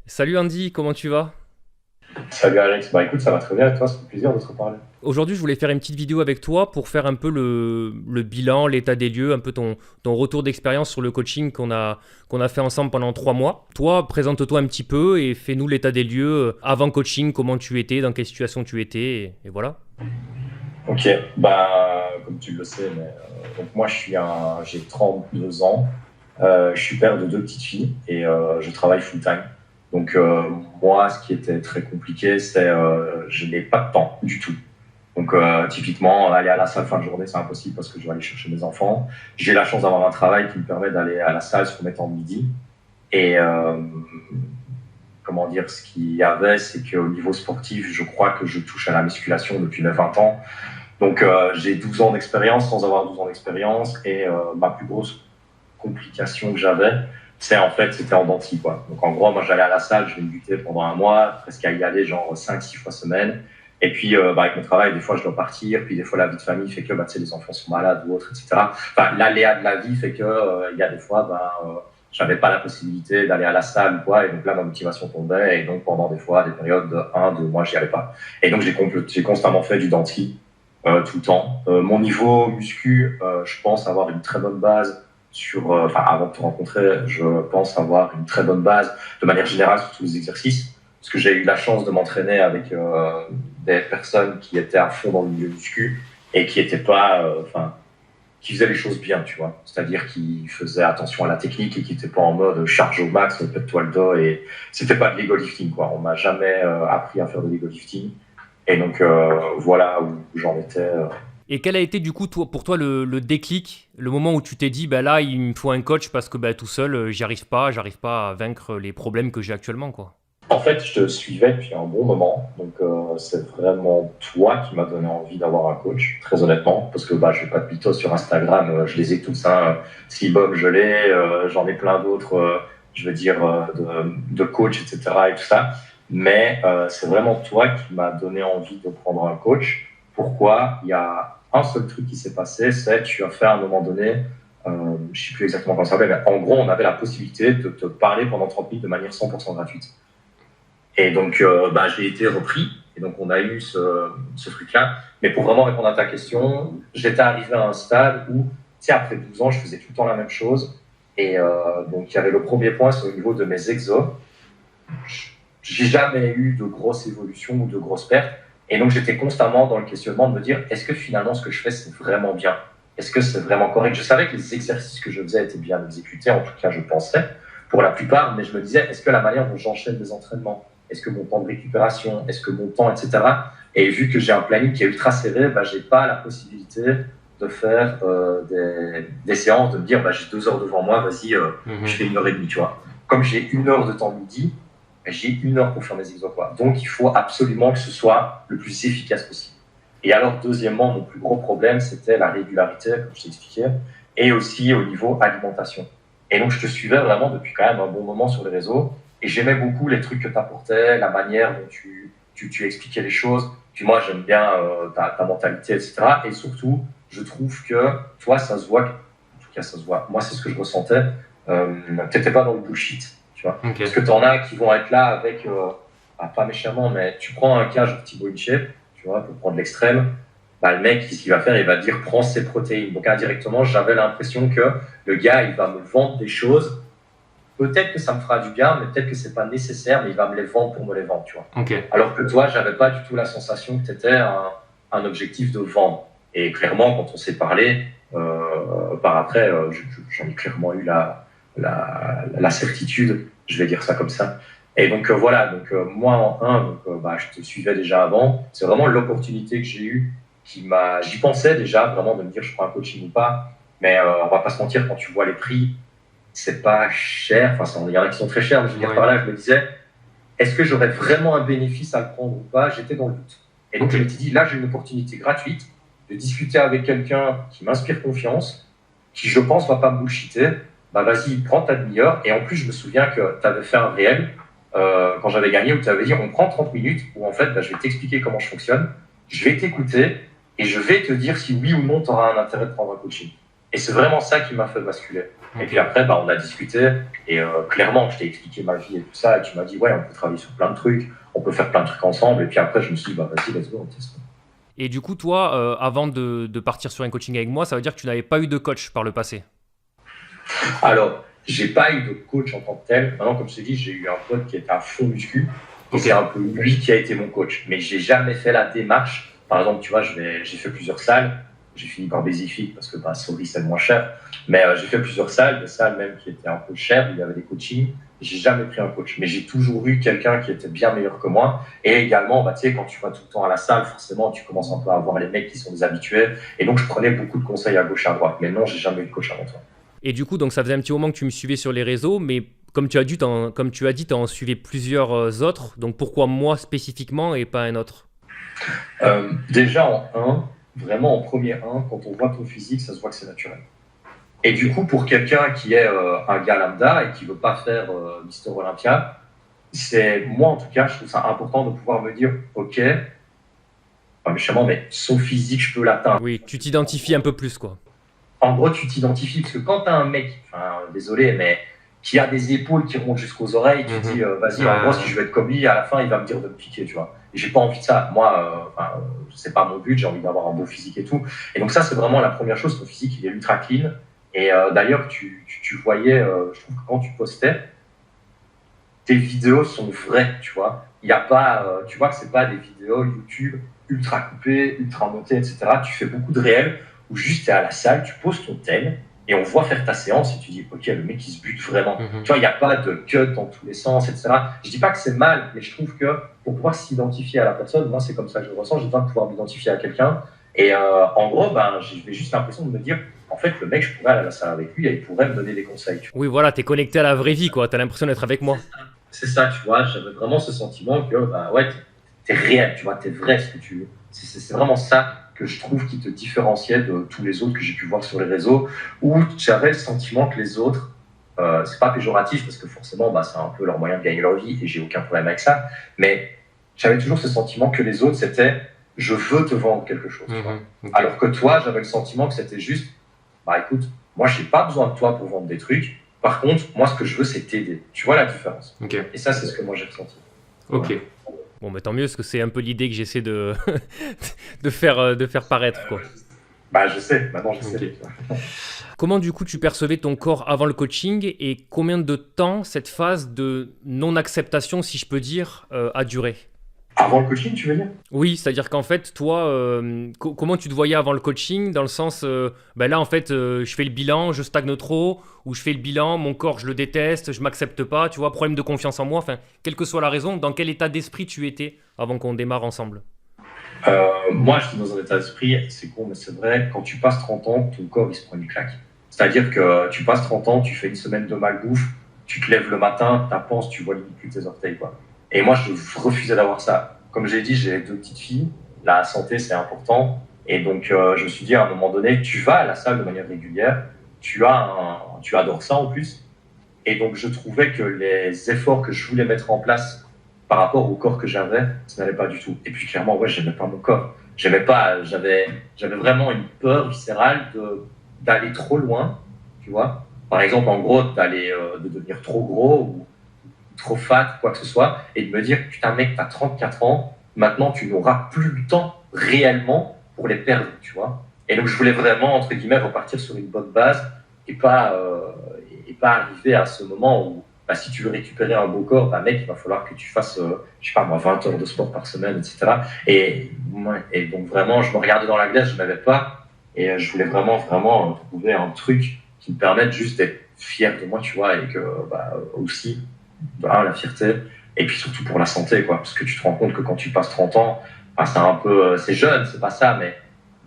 Salut Andy, comment tu vas? Salut Alex, bah écoute, ça va très bien et toi, ça fait plaisir de te reparler. Aujourd'hui, je voulais faire une petite vidéo avec toi pour faire un peu le bilan, l'état des lieux, un peu ton retour d'expérience sur le coaching qu'on a fait ensemble pendant 3 mois. Toi, présente-toi un petit peu et fais-nous l'état des lieux avant coaching, comment tu étais, dans quelle situation tu étais, et voilà. Ok, bah comme tu le sais, donc moi j'ai 32 ans, je suis père de deux petites filles et je travaille full time. Donc moi, ce qui était très compliqué, c'est je n'ai pas de temps du tout. Donc typiquement, aller à la salle fin de journée, c'est impossible parce que je dois aller chercher mes enfants. J'ai la chance d'avoir un travail qui me permet d'aller à la salle sur mes temps de midi. Et comment dire, ce qu'il y avait, c'est qu'au niveau sportif, je crois que je touche à la musculation depuis mes 20 ans. Donc j'ai 12 ans d'expérience sans avoir 12 ans d'expérience et ma plus grosse complication que j'avais, c'était en denti, quoi. Donc en gros, moi j'allais à la salle, je vais me buter pendant un mois, presque à y aller genre 5-6 fois semaine. Et puis avec mon travail, des fois je dois partir, puis des fois la vie de famille fait que tu sais, les enfants sont malades ou autre, etc. Enfin, l'aléa de la vie fait que il y a des fois, j'avais pas la possibilité d'aller à la salle ou quoi, et donc là ma motivation tombait, et donc pendant des fois, des périodes de 1-2 mois, j'y allais pas. Et donc j'ai constamment fait du denti tout le temps. Mon niveau muscu, je pense avoir une très bonne base avant de te rencontrer, je pense avoir une très bonne base de manière générale sur tous les exercices, parce que j'ai eu la chance de m'entraîner avec des personnes qui étaient à fond dans le milieu muscu et qui étaient pas, qui faisaient les choses bien, tu vois. C'est-à-dire qui faisaient attention à la technique et qui n'étaient pas en mode charge au max, pète-toi le dos, et c'était pas de l'ego lifting, quoi. On m'a jamais appris à faire de l'ego lifting. Et donc voilà où j'en étais. Et quel a été du coup pour toi le déclic, le moment où tu t'es dit, bah là, il me faut un coach parce que bah, tout seul, j'arrive pas à vaincre les problèmes que j'ai actuellement, quoi. En fait, je te suivais depuis un bon moment, donc c'est vraiment toi qui m'as donné envie d'avoir un coach, très honnêtement, parce que je vais pas de mythos sur Instagram, je les ai tous, hein. Seabob, je l'ai, j'en ai plein d'autres, je veux dire, de coach, etc. et tout ça. Mais c'est vraiment toi qui m'as donné envie de prendre un coach. Pourquoi? Il y a un seul truc qui s'est passé, c'est que tu as fait à un moment donné, je sais plus exactement comment ça s'appelle, mais en gros, on avait la possibilité de te parler pendant 30 minutes de manière 100% gratuite. Et donc, j'ai été repris. Et donc, on a eu ce truc-là. Mais pour vraiment répondre à ta question, j'étais arrivé à un stade où, tu sais, après 12 ans, je faisais tout le temps la même chose. Et donc, il y avait le premier point, c'est au niveau de mes exos. J'ai jamais eu de grosses évolutions ou de grosses pertes. Et donc, j'étais constamment dans le questionnement de me dire, est-ce que finalement, ce que je fais, c'est vraiment bien? Est-ce que c'est vraiment correct? Je savais que les exercices que je faisais étaient bien exécutés. En tout cas, je pensais, pour la plupart. Mais je me disais, est-ce que la manière dont j'enchaîne mes entraînements, est-ce que mon temps de récupération, est-ce que mon temps, etc. Et vu que j'ai un planning qui est ultra serré, j'ai pas la possibilité de faire des séances, de me dire, j'ai 2 heures devant moi, vas-y, je fais 1 heure et demie, tu vois. Comme j'ai 1 heure de temps midi, j'ai 1 heure pour faire mes exos, quoi. Donc, il faut absolument que ce soit le plus efficace possible. Et alors, deuxièmement, mon plus gros problème, c'était la régularité, comme je t'ai expliqué, et aussi au niveau alimentation. Et donc, je te suivais vraiment depuis quand même un bon moment sur les réseaux. Et j'aimais beaucoup les trucs que tu apportais, la manière dont tu expliquais les choses. Puis moi, j'aime bien ta mentalité, etc. Et surtout, je trouve que toi, ça se voit, en tout cas, ça se voit. Moi, c'est ce que je ressentais. Tu n'étais pas dans le bullshit, tu vois. Ok. Parce que tu en as qui vont être là avec, pas méchamment, mais tu prends un cas genre Thibaut InShape, tu vois, pour prendre l'extrême. Le mec, ce qu'il va faire, il va dire prends ses protéines. Donc indirectement, j'avais l'impression que le gars, il va me vendre des choses. Peut-être que ça me fera du bien, mais peut-être que c'est pas nécessaire, mais il va me les vendre pour me les vendre, tu vois. Ok. Alors que toi, j'avais pas du tout la sensation que tu étais un objectif de vendre. Et clairement, quand on s'est parlé, par après, j'en ai clairement eu la certitude, je vais dire ça comme ça. Et donc voilà, moi en un, je te suivais déjà avant. C'est vraiment l'opportunité que j'ai eue j'y pensais déjà vraiment de me dire je prends un coaching ou pas. Mais on va pas se mentir, quand tu vois les prix, c'est pas cher. Enfin, il y en a qui sont très chers, mais je veux dire par là, je me disais, est-ce que j'aurais vraiment un bénéfice à le prendre ou pas? J'étais dans le doute. Et donc, je me suis dit, là, j'ai une opportunité gratuite de discuter avec quelqu'un qui m'inspire confiance, qui, je pense, va pas me bullshiter. Vas-y, prends ta demi-heure. Et en plus, je me souviens que tu avais fait un réel quand j'avais gagné où tu avais dit, on prend 30 minutes où, en fait, je vais t'expliquer comment je fonctionne, je vais t'écouter et je vais te dire si oui ou non tu auras un intérêt de prendre un coaching. Et c'est vraiment ça qui m'a fait basculer. Et puis après, on a discuté et clairement, je t'ai expliqué ma vie et tout ça et tu m'as dit, ouais, on peut travailler sur plein de trucs, on peut faire plein de trucs ensemble. Et puis après, je me suis dit, vas-y, let's go, on teste. Et du coup, toi, avant de partir sur un coaching avec moi, ça veut dire que tu n'avais pas eu de coach par le passé? Alors, j'ai pas eu de coach en tant que tel. Maintenant, comme je t'ai dit, j'ai eu un pote qui était à fond muscu. Et c'est un peu lui qui a été mon coach. Mais j'ai jamais fait la démarche. Par exemple, tu vois, j'ai fait plusieurs salles. J'ai fini par Basific parce que Sorry, c'est le moins cher. Mais j'ai fait plusieurs salles, des salles même qui étaient un peu chères, où il y avait des coachings. J'ai jamais pris un coach. Mais j'ai toujours eu quelqu'un qui était bien meilleur que moi. Et également, tu sais, quand tu vas tout le temps à la salle, forcément, tu commences un peu à voir les mecs qui sont des habitués. Et donc, je prenais beaucoup de conseils à gauche et à droite. Mais non, j'ai jamais eu de coach avant toi. Et du coup, donc ça faisait un petit moment que tu me suivais sur les réseaux, mais comme tu as dit, tu en suivais plusieurs autres. Donc pourquoi moi spécifiquement et pas un autre? Déjà vraiment en premier quand on voit ton physique, ça se voit que c'est naturel. Et du coup, pour quelqu'un qui est un gars lambda et qui veut pas faire Mister Olympia, c'est moi en tout cas, je trouve ça important de pouvoir me dire, ok, pas méchamment, mais son physique, je peux l'atteindre. Oui, tu t'identifies un peu plus, quoi. En gros, tu t'identifies parce que quand t'as un mec, désolé, mais qui a des épaules qui remontent jusqu'aux oreilles, tu te dis, vas-y, en gros, si je veux être comme lui, à la fin, il va me dire de me piquer, tu vois. Et j'ai pas envie de ça. Moi, c'est pas mon but, j'ai envie d'avoir un beau physique et tout. Et donc ça, c'est vraiment la première chose, ton physique, il est ultra clean. Et d'ailleurs, tu voyais, je trouve que quand tu postais, tes vidéos sont vraies, tu vois. Il y a pas, tu vois que c'est pas des vidéos YouTube ultra coupées, ultra montées, etc. Tu fais beaucoup de réels où juste tu es à la salle, tu poses ton tel et on voit faire ta séance et tu dis, ok, le mec il se bute vraiment. Tu vois, il n'y a pas de cut dans tous les sens, etc. Je dis pas que c'est mal, mais je trouve que pour pouvoir s'identifier à la personne, moi c'est comme ça que je le ressens, j'ai besoin de pouvoir m'identifier à quelqu'un. Et en gros, j'ai juste l'impression de me dire, en fait, le mec, je pourrais aller à la salle avec lui et il pourrait me donner des conseils. Tu vois. Oui, voilà, t'es connecté à la vraie vie, quoi. T'as l'impression d'être avec moi. C'est ça, tu vois, j'avais vraiment ce sentiment que, ouais, t'es réel, tu vois, t'es vrai, ce que tu veux. C'est vraiment ça que je trouve qui te différenciait de tous les autres que j'ai pu voir sur les réseaux, où j'avais le sentiment que les autres, c'est pas péjoratif parce que forcément, c'est un peu leur moyen de gagner leur vie et j'ai aucun problème avec ça, mais j'avais toujours ce sentiment que les autres, c'était je veux te vendre quelque chose. Okay. Alors que toi, j'avais le sentiment que c'était juste, écoute, moi, j'ai pas besoin de toi pour vendre des trucs. Par contre, moi, ce que je veux, c'est t'aider. Tu vois la différence. Okay. Et ça, c'est ce que moi, j'ai ressenti. Ok. Voilà. Bon, mais tant mieux, parce que c'est un peu l'idée que j'essaie de faire paraître, quoi. Je sais. Maintenant, je sais. Comment, du coup, tu percevais ton corps avant le coaching et combien de temps cette phase de non-acceptation, si je peux dire, a duré? Avant le coaching, tu veux dire? Oui, c'est-à-dire qu'en fait, toi, comment tu te voyais avant le coaching? Dans le sens, là, en fait, je fais le bilan, je stagne trop, ou je fais le bilan, mon corps, je le déteste, je m'accepte pas, tu vois, problème de confiance en moi, enfin, quelle que soit la raison, dans quel état d'esprit tu étais avant qu'on démarre ensemble? Moi, je suis dans un état d'esprit, c'est con, mais c'est vrai, quand tu passes 30 ans, ton corps, il se prend une claque. C'est-à-dire que tu passes 30 ans, tu fais une semaine de malbouffe, tu te lèves le matin, t'apenses, tu vois limite plus tes orteils, quoi. Et moi, je refusais d'avoir ça. Comme j'ai dit, j'ai 2 petites filles. La santé, c'est important. Et donc, je me suis dit, à un moment donné, tu vas à la salle de manière régulière. Tu adores ça en plus. Et donc, je trouvais que les efforts que je voulais mettre en place par rapport au corps que j'avais, ça n'allait pas du tout. Et puis, clairement, ouais, j'aimais pas mon corps. J'aimais pas, j'avais vraiment une peur viscérale d'aller trop loin, tu vois. Par exemple, en gros, de devenir trop gros ou trop fat, quoi que ce soit, et de me dire, putain mec, t'as 34 ans, maintenant tu n'auras plus le temps réellement pour les perdre, tu vois. Et donc je voulais vraiment, entre guillemets, repartir sur une bonne base et pas arriver à ce moment où, si tu veux récupérer un beau corps, mec, il va falloir que tu fasses, 20 heures de sport par semaine, etc. Et donc vraiment, je me regardais dans la glace, je m'avais pas, et je voulais vraiment trouver un truc qui me permette juste d'être fier de moi, tu vois, et que, aussi, la fierté, et puis surtout pour la santé, quoi, parce que tu te rends compte que quand tu passes 30 ans, c'est jeune, c'est pas ça, mais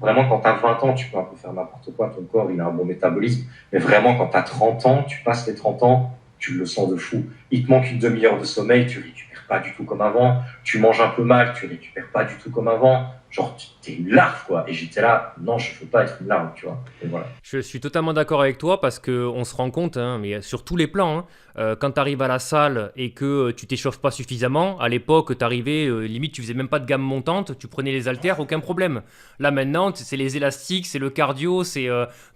vraiment quand tu as 20 ans, tu peux un peu faire n'importe quoi, ton corps, il a un bon métabolisme, mais vraiment quand tu as 30 ans, tu passes les 30 ans, tu le sens de fou. Il te manque une demi-heure de sommeil, tu récupères pas du tout comme avant, tu manges un peu mal, tu récupères pas du tout comme avant, genre, t'es une larve, quoi. Et j'étais là, non, je veux pas être une larve, tu vois. Et voilà. Je suis totalement d'accord avec toi parce qu'on se rend compte, hein, mais sur tous les plans, hein, quand tu arrives à la salle et que tu t'échauffes pas suffisamment, à l'époque, tu arrivais, limite, tu faisais même pas de gamme montante, tu prenais les haltères, aucun problème. Là maintenant, c'est les élastiques, c'est le cardio, c'est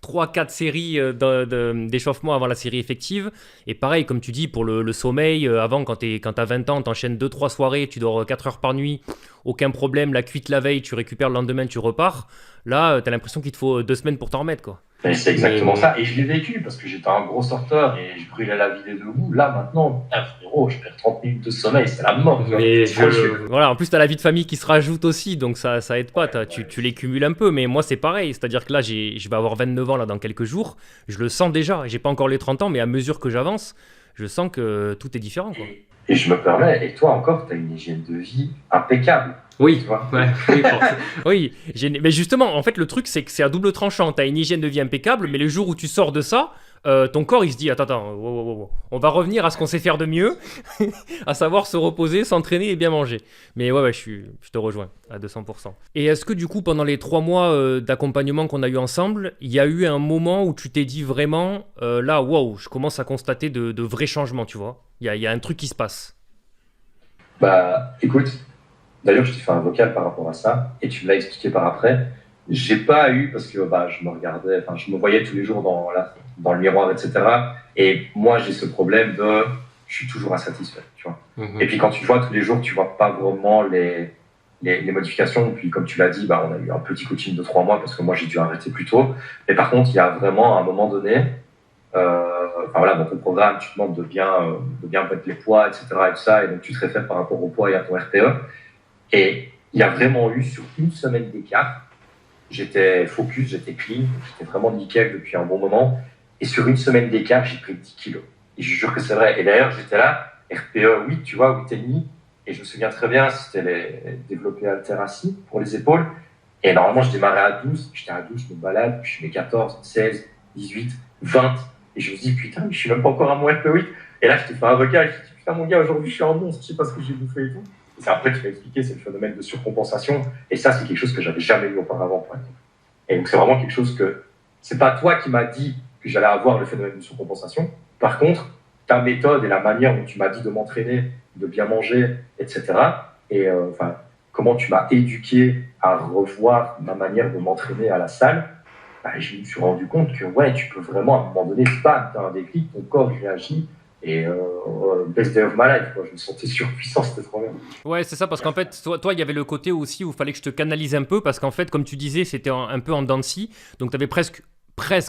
3-4 séries d'échauffement avant la série effective. Et pareil, comme tu dis, pour le sommeil, avant, quand t'as 20 ans, t'enchaînes 2-3 soirées, tu dors 4 heures par nuit, aucun problème, la cuite la veille, tu récupères le lendemain, tu repars. Là, t'as l'impression qu'il te faut 2 semaines pour t'en remettre, quoi. Et c'est exactement ça. Et je l'ai vécu parce que j'étais un gros sorteur et je brûlais la vie des debout. Là, maintenant, frérot, je perds 30 minutes de sommeil, c'est la mort. Voilà, en plus, t'as la vie de famille qui se rajoute aussi, donc ça aide pas. Tu les cumules un peu, mais moi, c'est pareil. C'est-à-dire que là, je vais avoir 29 ans là, dans quelques jours. Je le sens déjà. J'ai pas encore les 30 ans, mais à mesure que j'avance, je sens que tout est différent, quoi. Et je me permets, et toi encore, tu as une hygiène de vie impeccable. Oui, tu vois. ouais, oui, forcément. Oui, mais justement, en fait, le truc, c'est que c'est à double tranchant. T'as une hygiène de vie impeccable, mais le jour où tu sors de ça, ton corps, il se dit, attends, wow. On va revenir à ce qu'on sait faire de mieux, à savoir se reposer, s'entraîner et bien manger. Mais ouais, je te rejoins à 200%. Et est-ce que du coup, pendant les 3 mois d'accompagnement qu'on a eu ensemble, il y a eu un moment où tu t'es dit vraiment, là, wow, je commence à constater de vrais changements, tu vois. Il y a un truc qui se passe. Bah, écoute, d'ailleurs, je t'ai fait un vocal par rapport à ça, et tu me l'as expliqué par après. J'ai pas eu, parce que bah, je me regardais, enfin, je me voyais tous les jours dans le miroir, etc. Et moi, j'ai ce problème de, je suis toujours insatisfait, tu vois. Mhm. Et puis quand tu vois tous les jours, tu vois pas vraiment les modifications. Puis comme tu l'as dit, bah, on a eu un petit coaching de 3 mois, parce que moi, j'ai dû arrêter plus tôt. Mais par contre, il y a vraiment, à un moment donné, enfin voilà, dans ton programme, tu te demandes de bien mettre les poids, etc. et tout ça, et donc tu te réfères par rapport au poids et à ton RPE. Et il y a vraiment eu, sur une semaine d'écart, j'étais focus, j'étais clean, j'étais vraiment nickel depuis un bon moment. Et sur une semaine d'écart, j'ai pris 10 kilos. Et je jure que c'est vrai. Et d'ailleurs, j'étais là, RPE 8, tu vois, 8,5. Et je me souviens très bien, c'était les développés haltères assis pour les épaules. Et normalement, je démarrais à 12. J'étais à 12, je me balade, puis je mets 14, 16, 18, 20. Et je me dis, putain, mais je suis même pas encore à mon RPE 8. Et là, je t'ai fait un vocal, je te dis, putain, mon gars, aujourd'hui, je suis en monstre, je sais pas ce que j'ai bouffé et tout. Et c'est après que tu m'as expliqué, c'est le phénomène de surcompensation. Et ça, c'est quelque chose que j'avais jamais eu auparavant, pour être. Et donc, c'est vraiment quelque chose que, c'est pas toi qui m'as dit que j'allais avoir le phénomène de surcompensation. Par contre, ta méthode et la manière dont tu m'as dit de m'entraîner, de bien manger, etc. Et, enfin, comment tu m'as éduqué à revoir ma manière de m'entraîner à la salle, bah, je me suis rendu compte que, ouais, tu peux vraiment, à un moment donné, bam, t'as un déclic, ton corps réagit. Et best day of my life, quoi. Je me sentais surpuissant, c'était trop bien. Ouais, c'est ça, parce qu'en fait, toi, il y avait le côté aussi où il fallait que je te canalise un peu, parce qu'en fait, comme tu disais, c'était un peu en dents de scie, donc tu avais presque,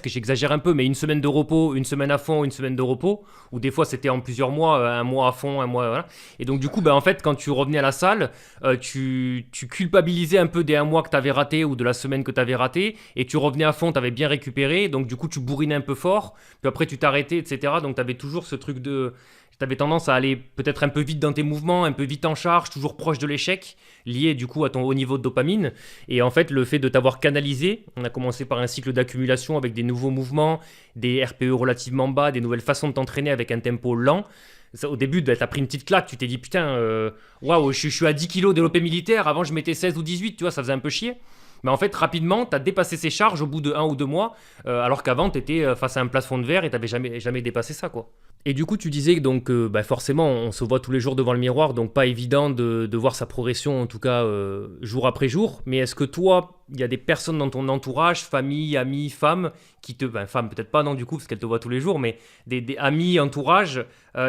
j'exagère un peu, mais une semaine de repos, une semaine à fond, une semaine de repos, ou des fois c'était en plusieurs mois, un mois à fond, un mois, voilà. Et donc du coup, en fait, quand tu revenais à la salle, tu culpabilisais un peu des 1 mois que tu avais raté ou de la semaine que tu avais raté, et tu revenais à fond, tu avais bien récupéré, donc du coup tu bourrinais un peu fort, puis après tu t'arrêtais, etc. Donc tu avais toujours ce truc de... Tu avais tendance à aller peut-être un peu vite dans tes mouvements, un peu vite en charge, toujours proche de l'échec, lié du coup à ton haut niveau de dopamine. Et en fait, le fait de t'avoir canalisé, on a commencé par un cycle d'accumulation avec des nouveaux mouvements, des RPE relativement bas, des nouvelles façons de t'entraîner avec un tempo lent. Ça, au début, t'as pris une petite claque, tu t'es dit putain, waouh, je suis à 10 kilos développé militaire, avant je mettais 16 ou 18, tu vois, ça faisait un peu chier. Mais en fait, rapidement, tu as dépassé ces charges au bout de 1 ou 2 mois, alors qu'avant, tu étais face à un plafond de verre et tu n'avais jamais dépassé ça, quoi. Et du coup, tu disais que donc, forcément, on se voit tous les jours devant le miroir, donc pas évident de voir sa progression, en tout cas, jour après jour. Mais est-ce que toi, il y a des personnes dans ton entourage, famille, amis, femmes, qui te... femmes peut-être pas, non, du coup, parce qu'elles te voient tous les jours, mais des amis, entourage,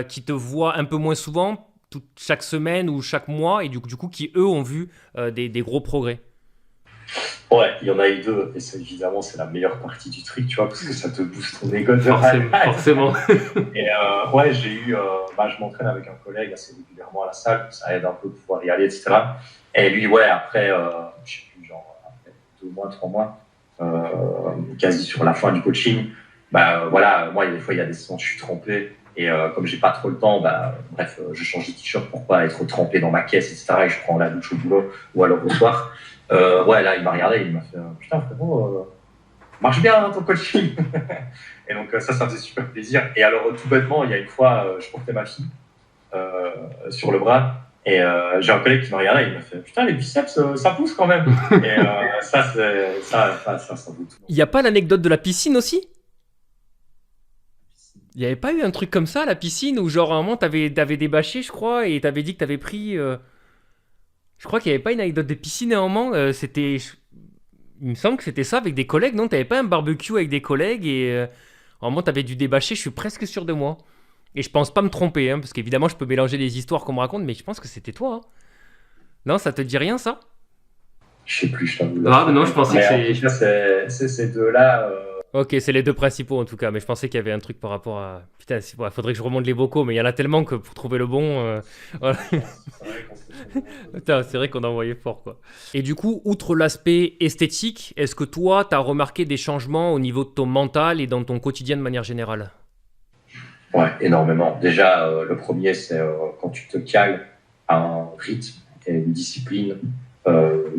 qui te voient un peu moins souvent, chaque semaine ou chaque mois, et du coup qui, eux, ont vu des gros progrès? Ouais, il y en a eu 2, et ça, évidemment, c'est la meilleure partie du truc, tu vois, parce que ça te booste ton ego de Forcément. Et ouais, j'ai eu, je m'entraîne avec un collègue assez régulièrement à la salle, ça aide un peu de pouvoir y aller, etc. Et lui, ouais, après, je sais plus, genre, après 2 mois, 3 mois, quasi sur la fin du coaching, voilà, moi, des fois, il y a des séances, je suis trempé, et comme j'ai pas trop le temps, bref, je change de t-shirt pour pas être trempé dans ma caisse, etc. Et je prends la douche au boulot ou alors au soir. Ouais, là, il m'a regardé, il m'a fait putain, frérot, marche bien ton coaching. Et donc, ça me faisait super plaisir. Et alors, tout bêtement, il y a une fois, je portais ma fille sur le bras Et j'ai un collègue qui m'a regardé, il m'a fait putain, les biceps, ça pousse quand même. Et ça vaut tout. Il n'y a pas l'anecdote de la piscine aussi? Il n'y avait pas eu un truc comme ça à la piscine où genre à un moment t'avais débâché, je crois, et t'avais dit que t'avais pris. Je crois qu'il n'y avait pas une anecdote de piscine à un moment. Il me semble que c'était ça avec des collègues, non? T'avais pas un barbecue avec des collègues et à un moment t'avais dû débâcher, je suis presque sûr de moi. Et je pense pas me tromper, hein, parce qu'évidemment je peux mélanger les histoires qu'on me raconte, mais je pense que c'était toi, hein. Non, ça te dit rien ça? Je sais plus, je t'avoue. Ah, mais non, je pensais que en tout cas, c'est ces deux-là. Ok, c'est les deux principaux en tout cas, mais je pensais qu'il y avait un truc par rapport à. Putain, ouais, faudrait que je remonte les vocaux, mais il y en a tellement que pour trouver le bon. Voilà. C'est vrai qu'on s'est Putain, c'est vrai qu'on a envoyé fort quoi. Et du coup, outre l'aspect esthétique, est-ce que toi, t'as remarqué des changements au niveau de ton mental et dans ton quotidien de manière générale? Ouais, énormément. Déjà, le premier, c'est quand tu te cales à un rythme et une discipline,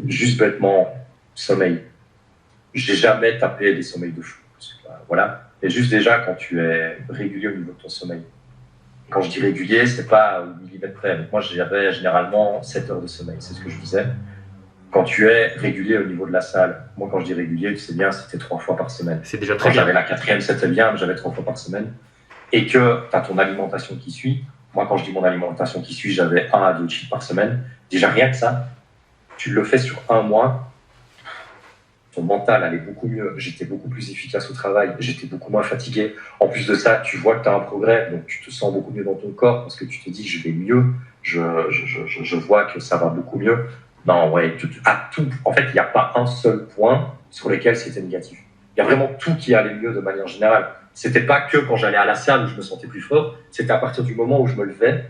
juste bêtement, sommeil. J'ai jamais tapé des sommeils de fou. Voilà. Et juste déjà, quand tu es régulier au niveau de ton sommeil. Quand je dis régulier, c'est pas au millimètre près. Donc moi, j'avais généralement 7 heures de sommeil, c'est ce que je disais. Quand tu es régulier au niveau de la salle, moi, quand je dis régulier, tu sais bien, c'était 3 fois par semaine. C'est déjà Quand très bien. j'avais la quatrième, c'était bien, mais j'avais 3 fois par semaine. Et que tu as ton alimentation qui suit. Moi, quand je dis mon alimentation qui suit, j'avais 1 à 2 cheats par semaine. Déjà, rien que ça, tu le fais sur un mois, ton mental allait beaucoup mieux, j'étais beaucoup plus efficace au travail, j'étais beaucoup moins fatigué. En plus de ça, tu vois que tu as un progrès, donc tu te sens beaucoup mieux dans ton corps parce que tu te dis je vais mieux, je vois que ça va beaucoup mieux. Non, ouais, tout. En fait, il n'y a pas un seul point sur lequel c'était négatif. Il y a vraiment tout qui allait mieux de manière générale. C'était pas que quand j'allais à la salle où je me sentais plus fort, c'était à partir du moment où je me levais,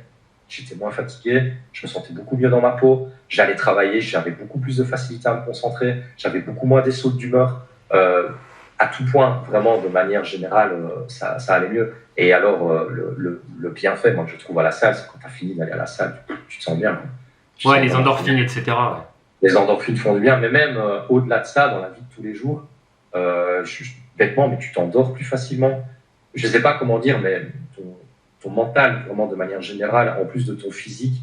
j'étais moins fatigué, je me sentais beaucoup mieux dans ma peau, j'allais travailler, j'avais beaucoup plus de facilité à me concentrer, j'avais beaucoup moins des sautes d'humeur. À tout point, vraiment, de manière générale, ça allait mieux. Et alors, le bienfait, moi, que je trouve à la salle, c'est quand tu as fini d'aller à la salle, tu te sens bien. Ouais, les endorphines, etc. Ouais. Les endorphines font du bien, mais même au-delà de ça, dans la vie de tous les jours, bêtement, mais tu t'endors plus facilement. Je ne sais pas comment dire, mais ton mental, vraiment de manière générale, en plus de ton physique,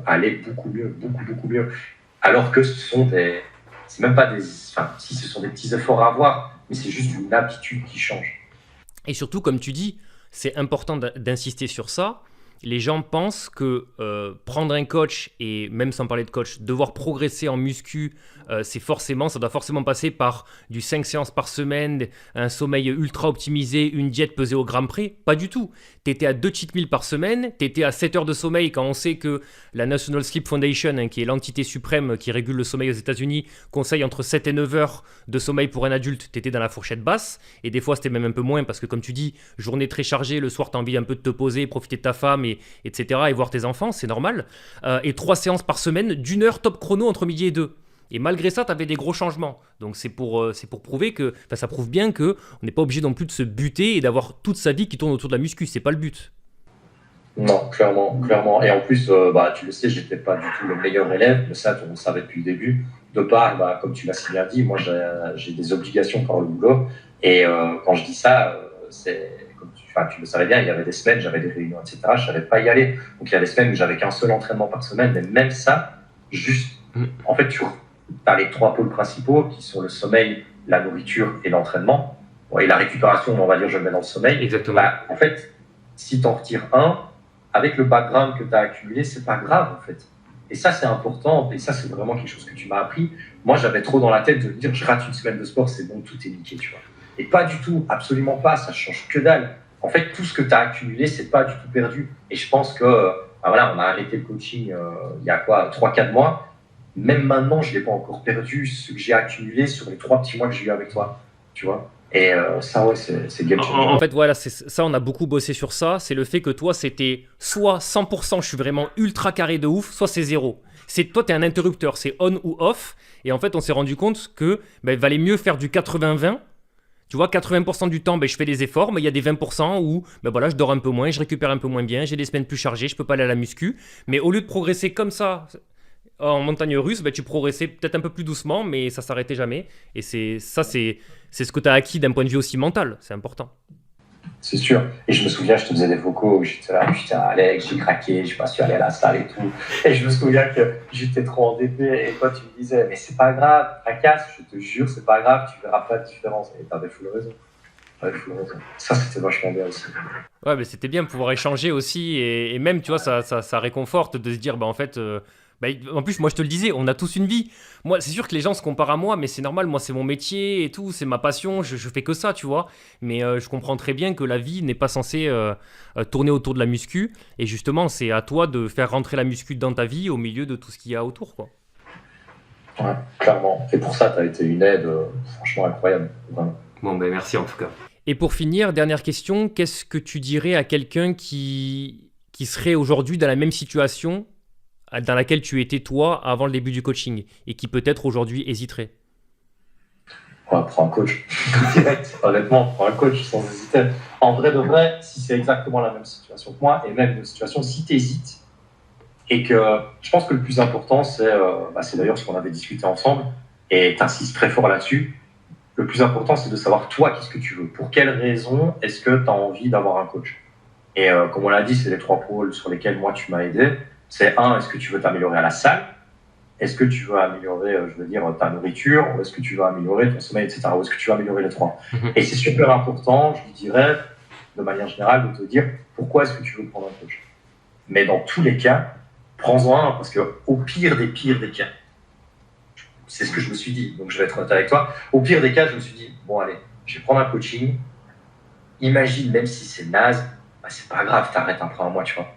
allait beaucoup mieux, beaucoup mieux. Alors que c'est même pas si ce sont des petits efforts à avoir, mais c'est juste une habitude qui change. Et surtout, comme tu dis, c'est important d'insister sur ça. Les gens pensent que prendre un coach, et même sans parler de coach, devoir progresser en muscu, ça doit forcément passer par du 5 séances par semaine, un sommeil ultra optimisé, une diète pesée au gramme près. Pas du tout. T'étais à 2 cheat meals par semaine, t'étais à 7 heures de sommeil quand on sait que la National Sleep Foundation, hein, qui est l'entité suprême qui régule le sommeil aux États-Unis, conseille entre 7 et 9 heures de sommeil pour un adulte. T'étais dans la fourchette basse, et des fois c'était même un peu moins parce que, comme tu dis, journée très chargée, le soir t'as envie un peu de te poser, profiter de ta femme, etc., et voir tes enfants, c'est normal. Et 3 séances par semaine d'1 heure top chrono entre midi et 2. Et malgré ça, tu avais des gros changements. Donc c'est pour prouver que, ça prouve bien que on n'est pas obligé non plus de se buter et d'avoir toute sa vie qui tourne autour de la muscu. C'est pas le but. Non, clairement. Et en plus, tu le sais, j'étais pas du tout le meilleur élève, mais ça, on le savait depuis le début. De part, comme tu l'as si bien dit, moi, j'ai des obligations par le boulot. Et quand je dis ça, c'est tu le savais bien, il y avait des semaines, j'avais des réunions, etc. Je savais pas y aller. Donc il y a des semaines où j'avais qu'un seul entraînement par semaine, mais même ça, juste, en fait, tu as les 3 pôles principaux qui sont le sommeil, la nourriture et l'entraînement. Et la récupération, on va dire, je le mets dans le sommeil. Exactement. En fait, si tu en retires un, avec le background que tu as accumulé, c'est pas grave, en fait. Et ça, c'est important. Et ça, c'est vraiment quelque chose que tu m'as appris. Moi, j'avais trop dans la tête de me dire, je rate une semaine de sport, c'est bon, tout est niqué, tu vois. Et pas du tout, absolument pas. Ça change que dalle. En fait, tout ce que tu as accumulé, c'est pas du tout perdu. Et je pense que, on a arrêté le coaching il y a 3-4 mois. Même maintenant, je l'ai pas encore perdu, ce que j'ai accumulé sur les 3 petits mois que j'ai eu avec toi, tu vois. Et ça, ouais, c'est game changer. En fait, voilà, ça, on a beaucoup bossé sur ça. C'est le fait que toi, c'était soit 100%, je suis vraiment ultra carré de ouf, soit c'est 0. Toi, t'es un interrupteur, c'est on ou off. Et en fait, on s'est rendu compte que valait mieux faire du 80-20. Tu vois, 80% du temps, je fais des efforts, mais il y a des 20% où je dors un peu moins, je récupère un peu moins bien, j'ai des semaines plus chargées, je peux pas aller à la muscu. Mais au lieu de progresser comme ça en montagne russe, tu progressais peut-être un peu plus doucement, mais ça s'arrêtait jamais. Et c'est ce que tu as acquis d'un point de vue aussi mental, c'est important. C'est sûr. Et je me souviens, je te faisais des vocaux où j'étais là, putain, Alex, j'ai craqué, je suis pas su aller à la salle et tout. Et je me souviens que j'étais trop endetté et toi, tu me disais, mais c'est pas grave, tracasse, je te jure, c'est pas grave, tu verras pas de différence. Et t'avais full raison. Ça, c'était vachement bien aussi. Ouais, mais c'était bien de pouvoir échanger aussi, et même, tu vois, ça réconforte de se dire, bah en fait, bah, en plus, moi je te le disais, on a tous une vie. Moi, c'est sûr que les gens se comparent à moi, mais c'est normal, moi c'est mon métier et tout, c'est ma passion, je fais que ça, tu vois. Mais je comprends très bien que la vie n'est pas censée tourner autour de la muscu, et justement, c'est à toi de faire rentrer la muscu dans ta vie au milieu de tout ce qu'il y a autour, quoi. Ouais, clairement. Et pour ça, t'as été une aide franchement incroyable. Vraiment. Bon, ben merci en tout cas. Et pour finir, dernière question, qu'est-ce que tu dirais à quelqu'un qui serait aujourd'hui dans la même situation dans laquelle tu étais toi avant le début du coaching et qui peut-être aujourd'hui hésiterait? Ouais, prends un coach. Direct, honnêtement, prends un coach sans hésiter. En vrai de vrai, si c'est exactement la même situation que moi, et même une situation, si tu hésites, et que je pense que le plus important, c'est d'ailleurs ce qu'on avait discuté ensemble, et tu insistes très fort là-dessus. Le plus important, c'est de savoir toi, qu'est-ce que tu veux. Pour quelles raisons est-ce que tu as envie d'avoir un coach? Et comme on l'a dit, c'est les 3 pôles sur lesquels moi tu m'as aidé. C'est est-ce que tu veux t'améliorer à la salle? Est-ce que tu veux améliorer, ta nourriture? Ou est-ce que tu veux améliorer ton sommeil, etc. Ou est-ce que tu veux améliorer les 3? Et c'est super important, je lui dirais, de manière générale, de te dire pourquoi est-ce que tu veux prendre un coach. Mais dans tous les cas, prends-en un, parce qu'au pire des cas, c'est ce que je me suis dit, donc je vais être honnête avec toi. Au pire des cas, je me suis dit, bon allez, je vais prendre un coaching. Imagine, même si c'est naze, bah, c'est pas grave, t'arrêtes après un mois, tu vois.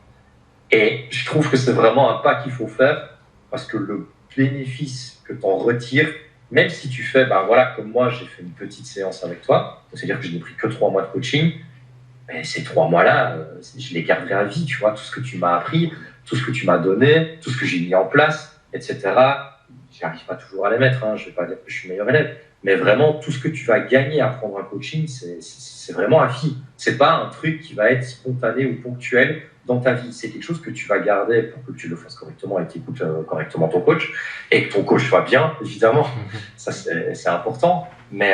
Et je trouve que c'est vraiment un pas qu'il faut faire, parce que le bénéfice que t'en retires, même si tu fais, ben voilà, comme moi, j'ai fait une petite séance avec toi, c'est-à-dire que je n'ai pris que 3 mois de coaching, mais ces 3 mois-là, je les garderai à vie, tu vois, tout ce que tu m'as appris, tout ce que tu m'as donné, tout ce que j'ai mis en place, etc. J'arrive pas toujours à les mettre, hein, je vais pas dire que je suis meilleur élève, mais vraiment tout ce que tu vas gagner à prendre un coaching, c'est vraiment à vie. C'est pas un truc qui va être spontané ou ponctuel dans ta vie. C'est quelque chose que tu vas garder pour que tu le fasses correctement et que tu écoutes correctement ton coach et que ton coach soit bien, évidemment. Ça, c'est important, mais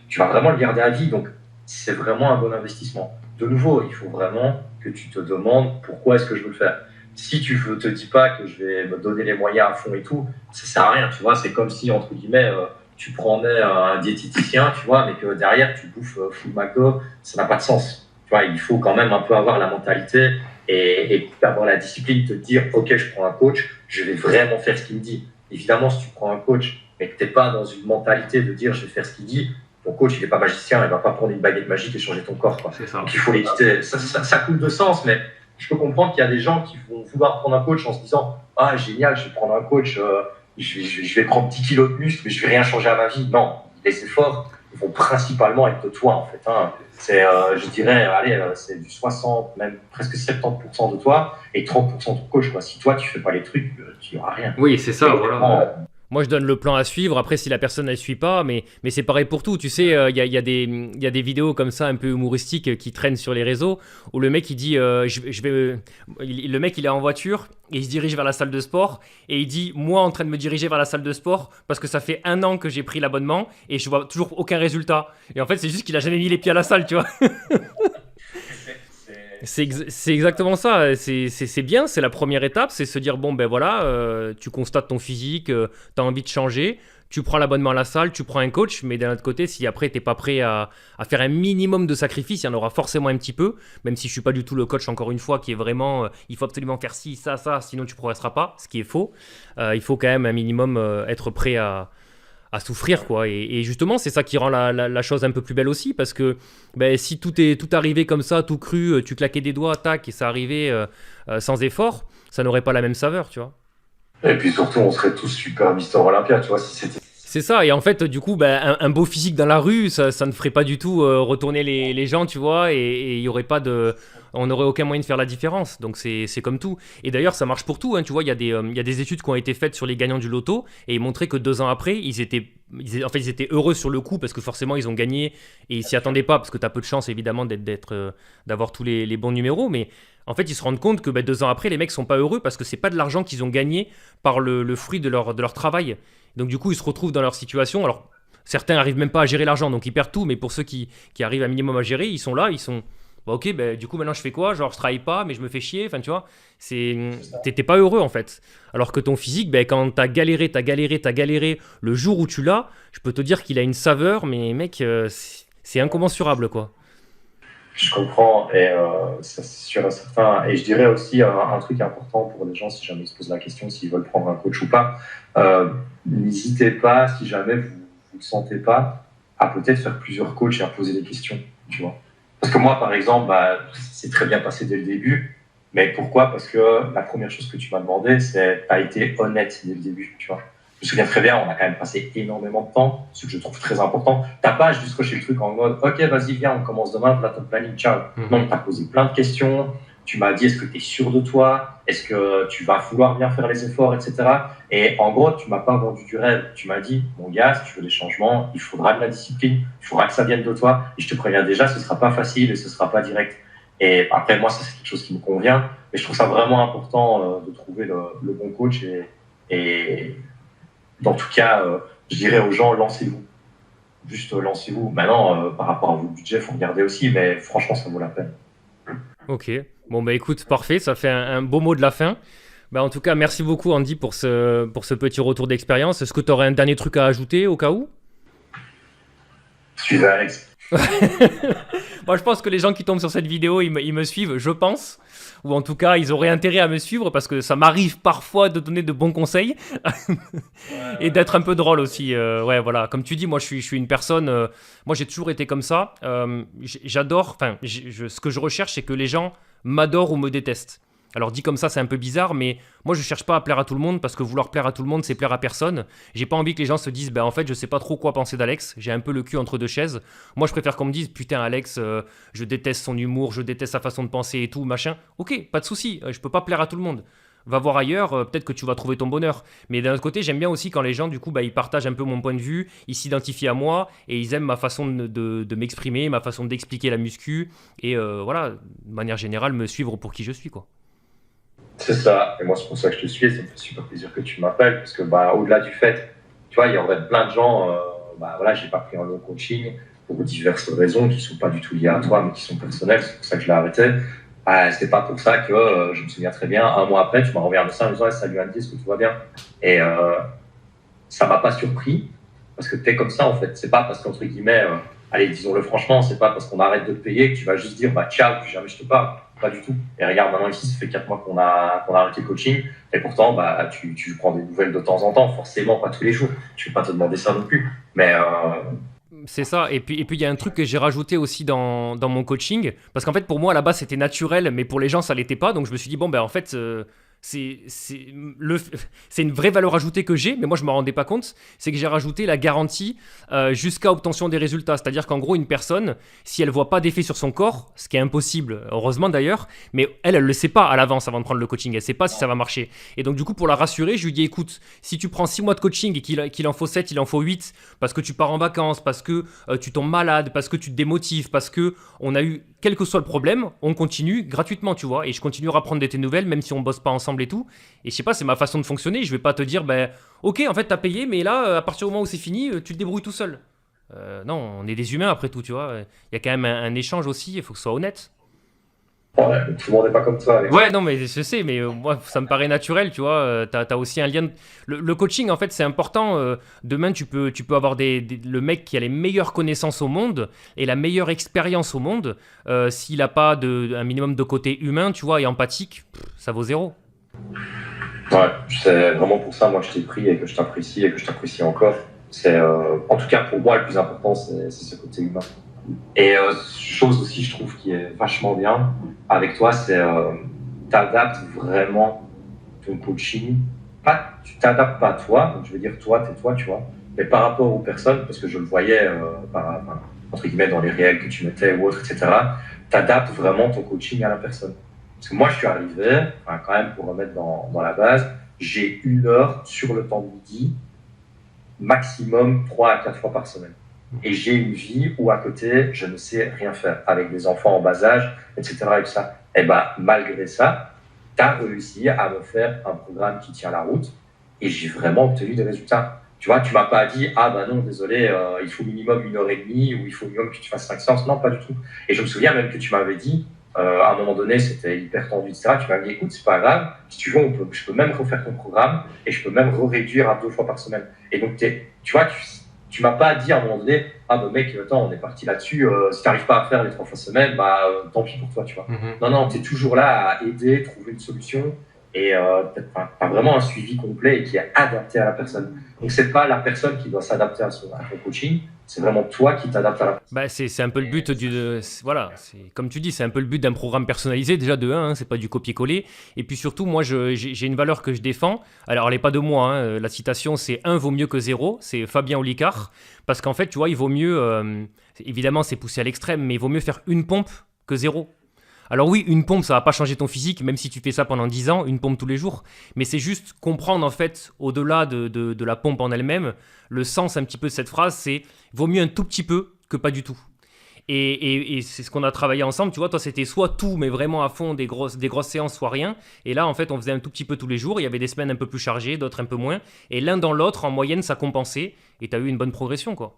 tu vas vraiment le garder à vie, donc c'est vraiment un bon investissement. De nouveau, il faut vraiment que tu te demandes pourquoi est-ce que je veux le faire. Si tu ne te dis pas que je vais me donner les moyens à fond et tout, ça sert à rien, tu vois. C'est comme si, entre guillemets, tu prenais un diététicien, tu vois, mais que derrière, tu bouffes full McDo, ça n'a pas de sens. Tu vois, il faut quand même un peu avoir la mentalité et avoir la discipline de te dire, OK, je prends un coach, je vais vraiment faire ce qu'il me dit. Évidemment, si tu prends un coach, mais que tu n'es pas dans une mentalité de dire, je vais faire ce qu'il dit, ton coach, il n'est pas magicien, il ne va pas prendre une baguette magique et changer ton corps, quoi. C'est ça. Donc, il faut l'éviter. Ça coule de sens, mais je peux comprendre qu'il y a des gens qui vont vouloir prendre un coach en se disant « Ah, génial, je vais prendre un coach, je vais prendre 10 kilos de muscle, mais je vais rien changer à ma vie. » Non, les efforts vont principalement être de toi, en fait. Hein. C'est, je dirais, c'est du 60, même presque 70% de toi et 30% de ton coach, quoi. Si toi, tu fais pas les trucs, tu n'auras rien. Oui, c'est ça, voilà. Moi, je donne le plan à suivre. Après, si la personne ne suit pas, mais c'est pareil pour tout. Tu sais, il y a des vidéos comme ça, un peu humoristiques, qui traînent sur les réseaux, où le mec, il dit, le mec, il est en voiture, et il se dirige vers la salle de sport, et il dit, moi, en train de me diriger vers la salle de sport, parce que ça fait 1 an que j'ai pris l'abonnement, et je vois toujours aucun résultat. Et en fait, c'est juste qu'il a jamais mis les pieds à la salle, tu vois. C'est exactement ça, c'est bien, c'est la première étape, c'est se dire bon ben voilà, tu constates ton physique, tu as envie de changer, tu prends l'abonnement à la salle, tu prends un coach, mais d'un autre côté, si après t'es pas prêt à faire un minimum de sacrifice, il y en aura forcément un petit peu, même si je suis pas du tout le coach encore une fois qui est vraiment, il faut absolument faire ci, ça, sinon tu progresseras pas, ce qui est faux, il faut quand même un minimum être prêt à souffrir, quoi. Et justement, c'est ça qui rend la chose un peu plus belle aussi, parce que ben, si tout arrivé comme ça, tout cru, tu claquais des doigts, tac, et ça arrivait sans effort, ça n'aurait pas la même saveur, tu vois. Et puis surtout, on serait tous super Mister Olympia, tu vois, si c'était... C'est ça, et en fait, du coup, ben, un beau physique dans la rue, ça ne ferait pas du tout retourner les gens, tu vois, et il y aurait pas de... On n'aurait aucun moyen de faire la différence, donc c'est comme tout. Et d'ailleurs, ça marche pour tout, hein, tu vois, il y a des études qui ont été faites sur les gagnants du loto, et ils montraient que 2 ans après, ils étaient heureux sur le coup, parce que forcément, ils ont gagné, et ils s'y attendaient pas, parce que tu as peu de chance, évidemment, d'avoir tous les bons numéros, mais... En fait, ils se rendent compte que 2 ans après, les mecs sont pas heureux parce que c'est pas de l'argent qu'ils ont gagné par le fruit de leur travail. Donc du coup, ils se retrouvent dans leur situation. Alors, Certains arrivent même pas à gérer l'argent, donc ils perdent tout, mais pour ceux qui arrivent un minimum à gérer, ils sont là, ils sont bah, ok, bah, du coup maintenant je fais quoi? Genre je travaille pas, mais je me fais chier, enfin tu vois, C'est ça. t'es pas heureux en fait. Alors que ton physique, bah, quand t'as galéré, le jour où tu l'as, je peux te dire qu'il a une saveur, mais mec, c'est incommensurable quoi. Je comprends, et ça, c'est sûr et certain. Et je dirais aussi un truc important pour les gens, si jamais ils se posent la question, s'ils veulent prendre un coach ou pas, euh, n'hésitez pas, si jamais vous ne le sentez pas, à peut-être faire plusieurs coachs et à poser des questions, tu vois. Parce que moi, par exemple, bah, c'est très bien passé dès le début, mais pourquoi? Parce que la première chose que tu m'as demandé, c'est, tu as été honnête dès le début, tu vois. Je me souviens très bien, on a quand même passé énormément de temps, ce que je trouve très important. T'as pas juste coché le truc en mode, ok, vas-y, viens, on commence demain, voilà ton planning, ciao. Mhm. Non, t'as posé plein de questions. Tu m'as dit, est-ce que tu es sûr de toi? Est-ce que tu vas vouloir bien faire les efforts, etc. Et en gros, tu m'as pas vendu du rêve. Tu m'as dit, mon gars, si tu veux des changements, il faudra de la discipline, il faudra que ça vienne de toi. Et je te préviens déjà, ce sera pas facile et ce sera pas direct. Et après, moi, ça, c'est quelque chose qui me convient. Mais je trouve ça vraiment important de trouver le bon coach et dans tout cas, je dirais aux gens, lancez-vous. Juste lancez-vous. Maintenant, par rapport à votre budget, il faut regarder aussi, mais franchement, ça vaut la peine. Ok. Bon bah écoute, parfait, ça fait un beau mot de la fin. Bah, en tout cas, merci beaucoup Andy pour ce petit retour d'expérience. Est-ce que tu aurais un dernier truc à ajouter au cas où? Suivez Alex. Moi, je pense que les gens qui tombent sur cette vidéo, ils me suivent, je pense. Ou en tout cas, ils auraient intérêt à me suivre parce que ça m'arrive parfois de donner de bons conseils et d'être un peu drôle aussi. Ouais, voilà. Comme tu dis, moi, je suis une personne. Moi, j'ai toujours été comme ça. J'adore. Enfin, ce que je recherche, c'est que les gens m'adorent ou me détestent. Alors dit comme ça, c'est un peu bizarre, mais moi je cherche pas à plaire à tout le monde parce que vouloir plaire à tout le monde, c'est plaire à personne. J'ai pas envie que les gens se disent, ben en fait, je sais pas trop quoi penser d'Alex. J'ai un peu le cul entre deux chaises. Moi, je préfère qu'on me dise, putain, Alex, je déteste son humour, je déteste sa façon de penser et tout, machin. Ok, pas de souci, je peux pas plaire à tout le monde. Va voir ailleurs, peut-être que tu vas trouver ton bonheur. Mais d'un autre côté, j'aime bien aussi quand les gens, du coup, bah, ils partagent un peu mon point de vue, ils s'identifient à moi et ils aiment ma façon de m'exprimer, ma façon d'expliquer la muscu et voilà, de manière générale, me suivre pour qui je suis, quoi. C'est ça. Et moi, c'est pour ça que je te suis. Ça me fait super plaisir que tu m'appelles. Parce que, bah, au-delà du fait, tu vois, il y aurait plein de gens, bah, voilà, j'ai pas pris un long coaching pour diverses raisons qui sont pas du tout liées à toi, mais qui sont personnelles. C'est pour ça que je l'ai arrêté. C'est pas pour ça que je me souviens très bien. Un mois après, tu m'as envoyé un message en me disant, salut Andy, est-ce que tout va bien? Et ça m'a pas surpris parce que tu es comme ça en fait. C'est pas parce qu'entre guillemets, allez, disons-le franchement, c'est pas parce qu'on arrête de te payer que tu vas juste dire bah ciao, plus jamais je te parle. Pas du tout. Et regarde, maintenant ici, ça fait 4 mois qu'on a arrêté le coaching et pourtant bah tu prends des nouvelles de temps en temps, forcément pas tous les jours. Je vais pas te demander ça non plus. Mais C'est ça, et puis il y a un truc que j'ai rajouté aussi dans mon coaching, parce qu'en fait pour moi à la base c'était naturel, mais pour les gens ça l'était pas, donc je me suis dit bon ben en fait c'est c'est le c'est une vraie valeur ajoutée que j'ai, mais moi je me rendais pas compte, c'est que j'ai rajouté la garantie jusqu'à obtention des résultats, c'est-à-dire qu'en gros une personne, si elle voit pas d'effet sur son corps, ce qui est impossible, heureusement d'ailleurs, mais elle le sait pas à l'avance avant de prendre le coaching, elle sait pas si ça va marcher, et donc du coup pour la rassurer je lui dis écoute, si tu prends 6 mois de coaching et qu'il en faut 7, il en faut 8 parce que tu pars en vacances, parce que tu tombes malade, parce que tu te démotives, parce que on a eu, quel que soit le problème, on continue gratuitement, tu vois, et je continuerai à prendre de tes nouvelles, même si on bosse pas ensemble et tout. Et je sais pas, c'est ma façon de fonctionner. Je vais pas te dire, ben, ok, en fait, t'as payé, mais là, à partir du moment où c'est fini, tu te débrouilles tout seul. Non, on est des humains après tout, tu vois. Il y a quand même un échange aussi, il faut que ce soit honnête. ouais, tout le monde n'est pas comme toi, Alex. Ouais, non, mais je sais, mais moi, ça me paraît naturel, tu vois. T'as aussi un lien. Le coaching, en fait, c'est important. Demain, tu peux avoir le mec qui a les meilleures connaissances au monde et la meilleure expérience au monde. S'il a pas un minimum de côté humain, tu vois, et empathique, ça vaut zéro. Ouais, c'est vraiment pour ça, moi, je t'ai pris et que je t'apprécie et que je t'apprécie encore. C'est, en tout cas, pour moi, le plus important, c'est ce côté humain. Et chose aussi, je trouve, qui est vachement bien avec toi, c'est t'adaptes vraiment ton coaching. Pas, tu t'adaptes pas à toi, donc je veux dire toi, t'es toi, tu vois, mais par rapport aux personnes, parce que je le voyais entre guillemets dans les réels que tu mettais ou autres, etc. T'adaptes vraiment ton coaching à la personne. Parce que moi, je suis arrivé, enfin, quand même pour remettre dans la base, j'ai 1 heure sur le temps de midi, maximum 3 à 4 fois par semaine. Et j'ai une vie où à côté, je ne sais rien faire, avec des enfants en bas âge, etc. Et tout ça. Et ben, malgré ça, tu as réussi à me faire un programme qui tient la route et j'ai vraiment obtenu des résultats. Tu vois, tu m'as pas dit, ah bah non, désolé, il faut minimum 1 heure et demie ou il faut minimum que tu fasses 5 séances. Non, pas du tout. Et je me souviens même que tu m'avais dit, à un moment donné, c'était hyper tendu, etc. Tu m'as dit, écoute, c'est pas grave, si tu veux, je peux même refaire ton programme et je peux même réduire à 2 fois par semaine. Et donc, tu vois, tu m'as pas dit à un moment donné, ah bah mec, attends, on est parti là-dessus, si t'arrives pas à faire les 3 fois semaine, bah tant pis pour toi, tu vois. Non, non, t'es toujours là à aider, trouver une solution et t'as vraiment un suivi complet et qui est adapté à la personne. Donc, c'est pas la personne qui doit s'adapter à ton coaching, c'est vraiment toi qui t'adaptes à la personne. Bah, c'est un peu le but voilà, comme tu dis, c'est un peu le but d'un programme personnalisé, déjà de 1, hein, c'est pas du copier-coller. Et puis surtout, moi, j'ai une valeur que je défends. Alors, elle n'est pas de moi, hein, la citation, c'est 1 vaut mieux que 0, c'est Fabien Olicard. Parce qu'en fait, tu vois, il vaut mieux, évidemment, c'est poussé à l'extrême, mais il vaut mieux faire une pompe que 0. Alors oui, une pompe, ça va pas changer ton physique, même si tu fais ça pendant 10 ans, une pompe tous les jours. Mais c'est juste comprendre, en fait, au-delà de la pompe en elle-même, le sens un petit peu de cette phrase, c'est vaut mieux un tout petit peu que pas du tout. Et c'est ce qu'on a travaillé ensemble, tu vois, toi c'était soit tout, mais vraiment à fond, des grosses séances, soit rien. Et là, en fait, on faisait un tout petit peu tous les jours. Il y avait des semaines un peu plus chargées, d'autres un peu moins. Et l'un dans l'autre, en moyenne, ça compensait. Et tu as eu une bonne progression, quoi.